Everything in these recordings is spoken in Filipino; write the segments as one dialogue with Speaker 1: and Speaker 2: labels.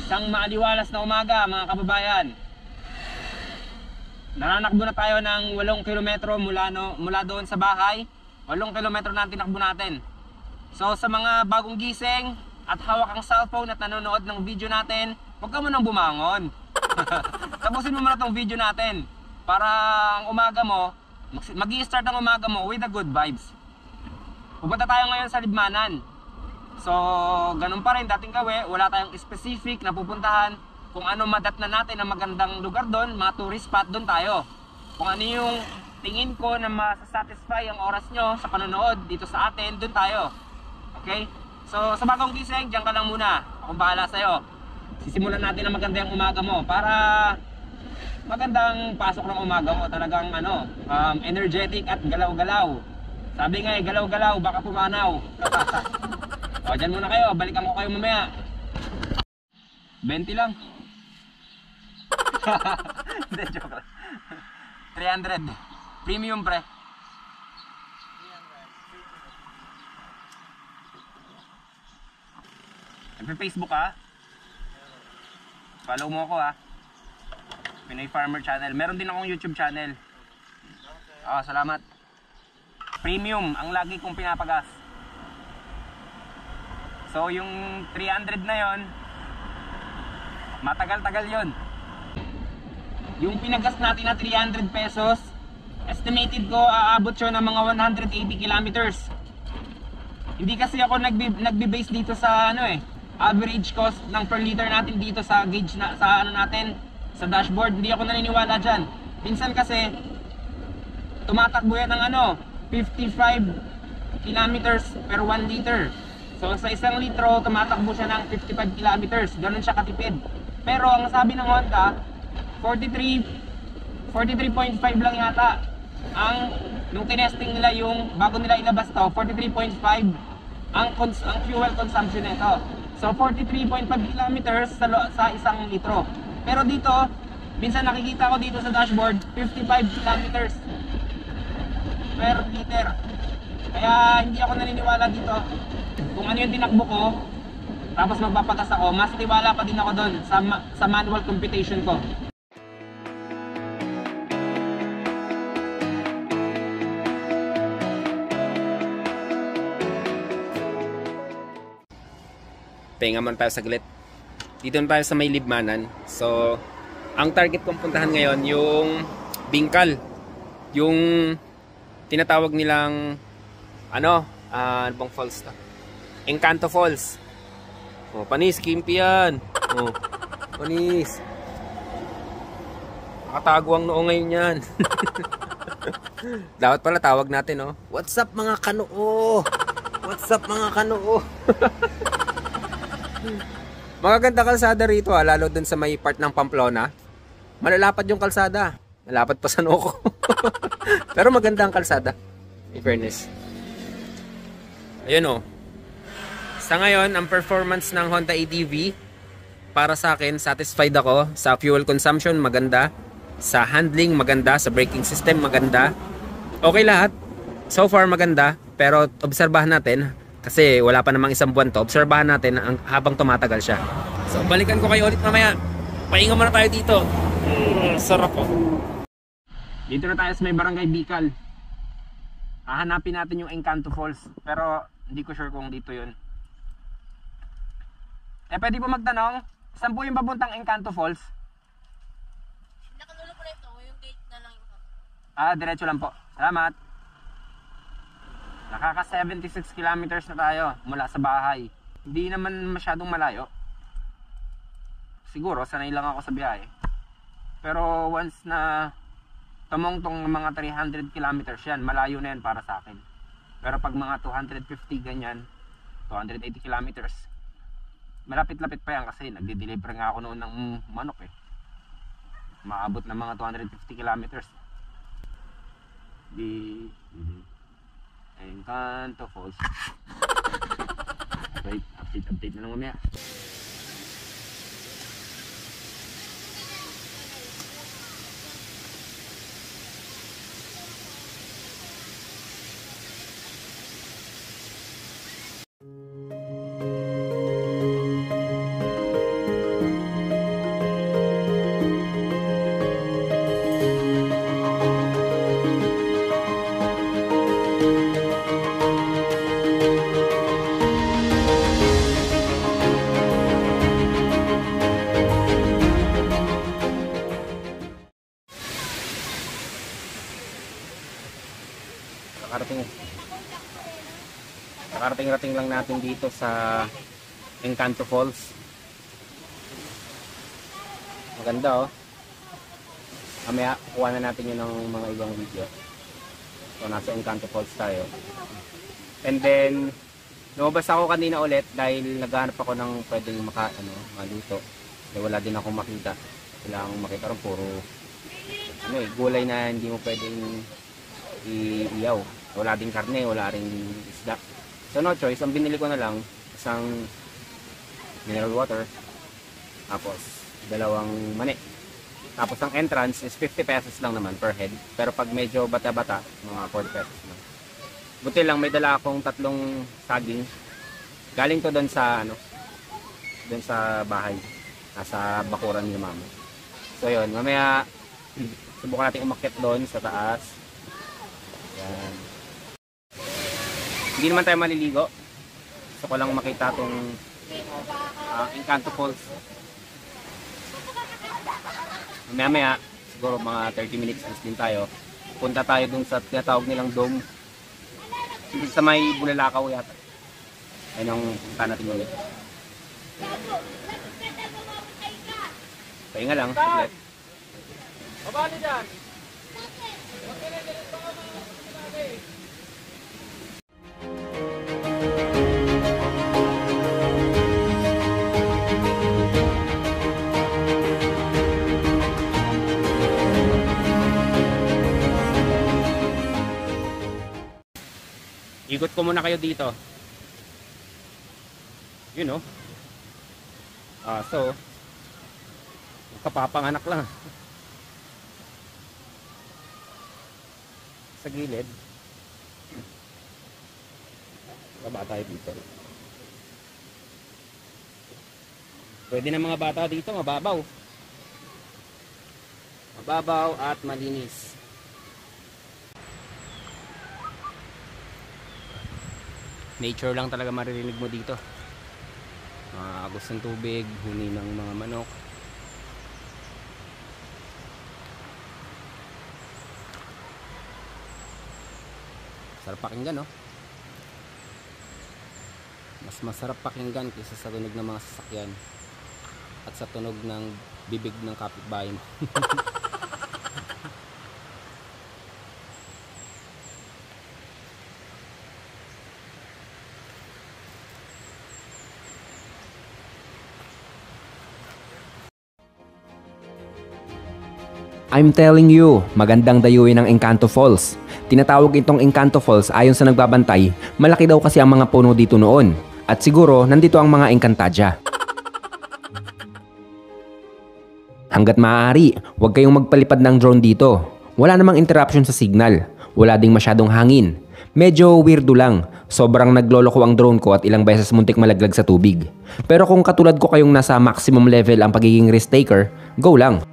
Speaker 1: Isang maaliwalas na umaga mga kababayan. Nananakbo na tayo ng 8 kilometro mula doon sa bahay. 8 kilometro na ang tinakbo natin. So sa mga bagong gising at hawak ang cellphone at nanonood ng video natin, huwag ka munang bumangon. Tapusin mo muna tong video natin para ang umaga mo, mag-i-start ang umaga mo with the good vibes. Pupunta tayo ngayon sa Libmanan. So ganun pa rin dating gawin, wala tayong specific na pupuntahan. Kung ano madat na natin na magandang lugar doon, mga tourist spot doon tayo. Kung ano yung tingin ko na masasatisfy ang oras nyo sa panonood dito sa atin, doon tayo. Okay? So sa bagong gising, dyan ka lang muna. Akong bahala sa'yo. Sisimulan natin ang magandang umaga mo para magandang pasok ng umaga mo. Talagang energetic at galaw-galaw. Sabi nga galaw-galaw, baka pumanaw. O dyan muna kayo, balikan ko kayo mamaya. 20 lang. Hindi, joke lang. 300. Premium pre. 300. Facebook ha? Follow mo ako ha. Pinoy Farmer Channel. Meron din akong YouTube channel. Salamat. Premium ang lagi kong pinapagas. So yung 300 na yon, matagal-tagal yon. Yung pinagas natin na 300 pesos, estimated ko aabot siya ng mga 180 kilometers. Hindi kasi ako nagbe-base dito sa average cost ng per liter natin dito sa gauge na, sa natin, sa dashboard. Hindi ako naniniwala dyan. Minsan kasi tumatakbo yan ng 55 kilometers per 1 liter. So sa 1 litro tumatakbo siya ng 55 kilometers. Ganun siya katipid. Pero ang sabi ng Honda, 43.5 lang yata ang nung tinesting nila, yung bago nila ilabas to, 43.5 ang fuel consumption nito. So 43.5 kilometers sa 1 litro. Pero dito, minsan nakikita ko dito sa dashboard 55 kilometers per liter. Kaya hindi ako naniniwala dito. Kung ano yung tinakbo ko, tapos magpapagas ako, mas tiwala pa din ako doon sa manual computation ko. Pahinga man tayo saglit. Dito na tayo sa may Libmanan. So, ang target kong puntahan ngayon, yung Bingkal. Yung tinatawag nilang ano bang falls to? Encanto Falls. Panis, kimpi yan. Panis. Nakatago ang noo ngayon yan. Dapat pala tawag natin, What's up mga kanoo? What's up mga kanoo? Magaganda kalsada rito, lalo dun sa may part ng Pamplona. Malalapad yung kalsada. Malapad pa sa noo ko. Pero maganda ang kalsada, in fairness. Ayun Sa ngayon, ang performance ng Honda ADV, para sa akin, satisfied ako. Sa fuel consumption, maganda. Sa handling, maganda. Sa braking system, maganda. Okay lahat. So far, maganda. Pero obserbahan natin, kasi wala pa namang 1 buwan to, obserbahan natin habang tumatagal siya. So, balikan ko kayo ulit mamaya. Pahinga muna tayo dito. Sarap po. Dito na tayo sa may Barangay Bicol. Hahanapin natin yung Encanto Falls. Pero, hindi ko sure kung dito yun. Pwede po magtanong, saan po yung papuntang Encanto Falls?
Speaker 2: Nakalulo po ito, yung gate na lang ito.
Speaker 1: Diretso lang po. Salamat. Nakaka 76 kilometers na tayo mula sa bahay. Hindi naman masyadong malayo. Siguro, sanay lang ako sa biyahe. Pero once na tumungtong mga 300 kilometers yan, malayo na yan para sa akin. Pero pag mga 250 ganyan, 280 kilometers, malapit-lapit pa yan kasi nagde-deliver nga ako noon ng manok maabot ng mga 250 kilometers. Encanto Falls. Wait, update na lang mamaya. Karating-rating lang natin dito sa Encanto Falls. Maganda oh. Mamaya kuha na natin yun ng mga ibang video. So nasa Encanto Falls tayo. And then lumabas ako kanina ulit dahil naghahanap ako ng pwedeng maluto. Kaya wala din akong makita. Kailangan makita rin puro gulay na hindi mo pwedeng iiyaw. Wala din karne, wala ring isda. So no choice, ang binili ko na lang isang mineral water. Tapos dalawang mani. Tapos ang entrance is 50 pesos lang naman per head. Pero pag medyo bata-bata, mga 40 pesos lang. Buti lang may dala akong 3 saging. Galing to doon sa doon sa bahay. Nasa bakuran ni mama. So yun, mamaya subukan natin umakyat doon sa taas. Yan. Hindi naman tayo maliligo. Gusto ko lang makita tong Encanto Falls. Mamaya, siguro mga 30 minutes din tayo. Punta tayo dun sa tinatawag nilang dome. Sa may Bulalakaw yata. Ayun ang punta natin ulit. Pahinga lang, saglit. Mabali dyan! Ikot ko muna kayo dito. You know. So kapapanganak lang. Sa gilid. Baba tayo dito. Pwede na mga bata dito, mababaw. Mababaw at malinis. Nature lang talaga maririnig mo dito. Agos ng tubig, huni ng mga manok. Sarap pakinggan, no? Mas masarap pakinggan kaysa sa tunog ng mga sasakyan at sa tunog ng bibig ng kapitbahay mo.
Speaker 3: I'm telling you, magandang dayuhin ng Encanto Falls. Tinatawag itong Encanto Falls ayon sa nagbabantay, malaki daw kasi ang mga puno dito noon. At siguro, nandito ang mga Encantadia. Hanggat maaari, huwag kayong magpalipad ng drone dito. Wala namang interruption sa signal. Wala ding masyadong hangin. Medyo weirdo lang. Sobrang nagloloko ang drone ko at ilang beses muntik malaglag sa tubig. Pero kung katulad ko kayong nasa maximum level ang pagiging risk taker, go lang.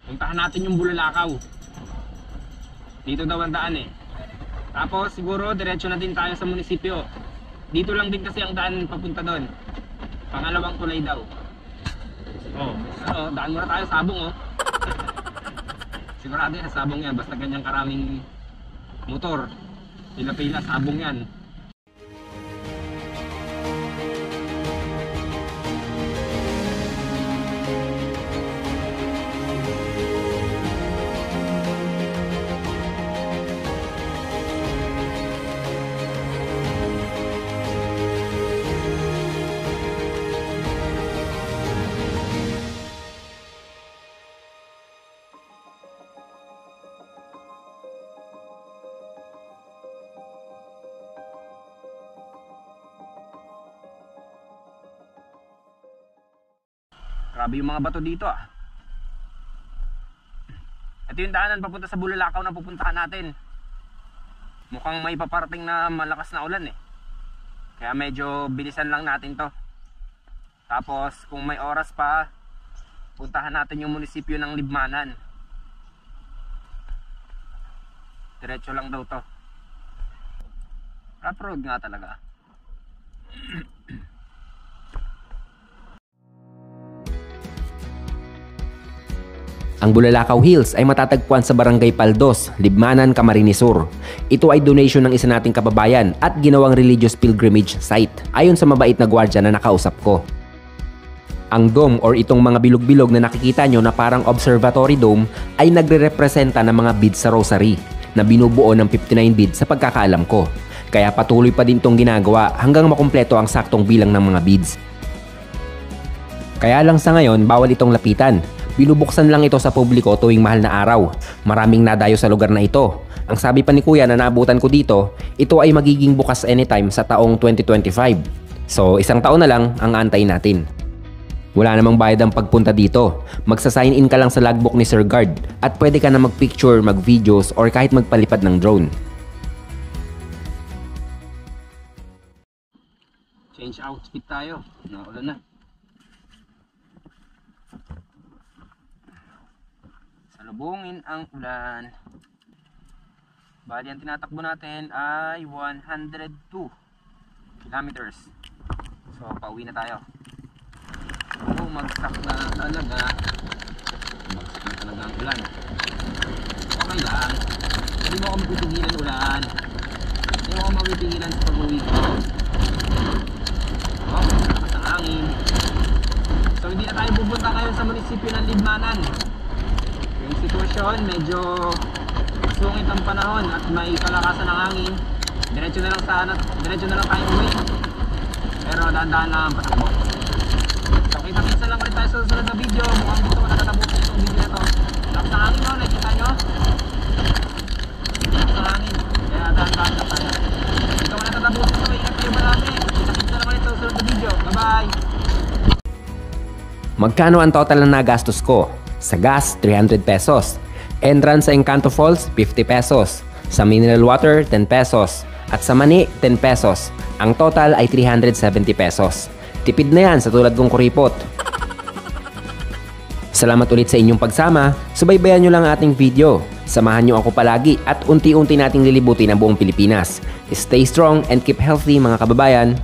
Speaker 1: Puntahan natin yung Bulalakaw. Dito daw ang daan eh. Tapos siguro diretso na din tayo sa munisipyo. Dito lang din kasi ang daan papunta doon. Pangalawang tulay daw. Daan muna tayo Sabong oh. Sigurado yan Sabong yan. Basta ganyang karaming motor. Pila-pila Sabong yan. Grabe yung mga bato dito ah. Ito yung daanan papunta sa Bulalakaw na pupuntahan natin. Mukhang may paparating na malakas na ulan eh. Kaya medyo bilisan lang natin to. Tapos kung may oras pa, puntahan natin yung munisipyo ng Libmanan. Diretso lang daw to. Rough road nga talaga.
Speaker 3: Ang Bulalakaw Hills ay matatagpuan sa Barangay Paldos, Libmanan, Camarines Sur. Ito ay donation ng isa nating kababayan at ginawang religious pilgrimage site ayon sa mabait na gwardiya na nakausap ko. Ang dome or itong mga bilog-bilog na nakikita nyo na parang observatory dome ay nagre-representa ng mga beads sa rosary na binubuo ng 59 beads sa pagkakaalam ko. Kaya patuloy pa din itong ginagawa hanggang makumpleto ang saktong bilang ng mga beads. Kaya lang sa ngayon, bawal itong lapitan. Binubuksan lang ito sa publiko tuwing mahal na araw. Maraming nadayo sa lugar na ito. Ang sabi pa ni Kuya na naabutan ko dito, ito ay magiging bukas anytime sa taong 2025. So, isang taon na lang ang antay natin. Wala namang bayad ang pagpunta dito. Magsa-sign in ka lang sa logbook ni Sir Guard at pwede ka na mag-picture, mag-videos or kahit magpalipad ng drone.
Speaker 1: Change outfit tayo. Naulan na. Salubungin ang ulan. Bali, ang tinatakbo natin ay 102 kilometers. So, pauwi na tayo. Magsak na talaga. Magsak na talaga ang ulan. Okay lang. Hindi mo ako mapipigilan ulan. Hindi mo ako mapipigilan sa pag-uwi ko. Oh, lakas ng hangin. So, hindi na tayo pupunta ngayon sa munisipyo ng Libmanan. Yung sitwasyon, medyo sungit ang panahon at may kalakasan ng hangin. Diretso na lang tayo uwi. Pero dahan-dahan lang ang patakbo. So kita-kita lang ulit tayo sa susunod na video. Mukhang dito ko nakatapusin itong video na to. Lakas ng hangin, no? Nakikita nyo? Lakas ng hangin. Kaya dahan-dahan lang tayo. Dito ko nakatapusin ito. Ingat kayo marami. Kita-kita lang ulit sa susunod na video. Bye-bye!
Speaker 3: Magkano ang total na nagastos ko? Sa gas, 300 pesos. Entrance sa Encanto Falls, 50 pesos. Sa mineral water, 10 pesos. At sa mani, 10 pesos. Ang total ay 370 pesos. Tipid na yan sa tulad kong kuripot. Salamat ulit sa inyong pagsama. Subaybayan nyo lang ang ating video. Samahan nyo ako palagi at unti-unti nating lilibutin ang buong Pilipinas. Stay strong and keep healthy mga kababayan.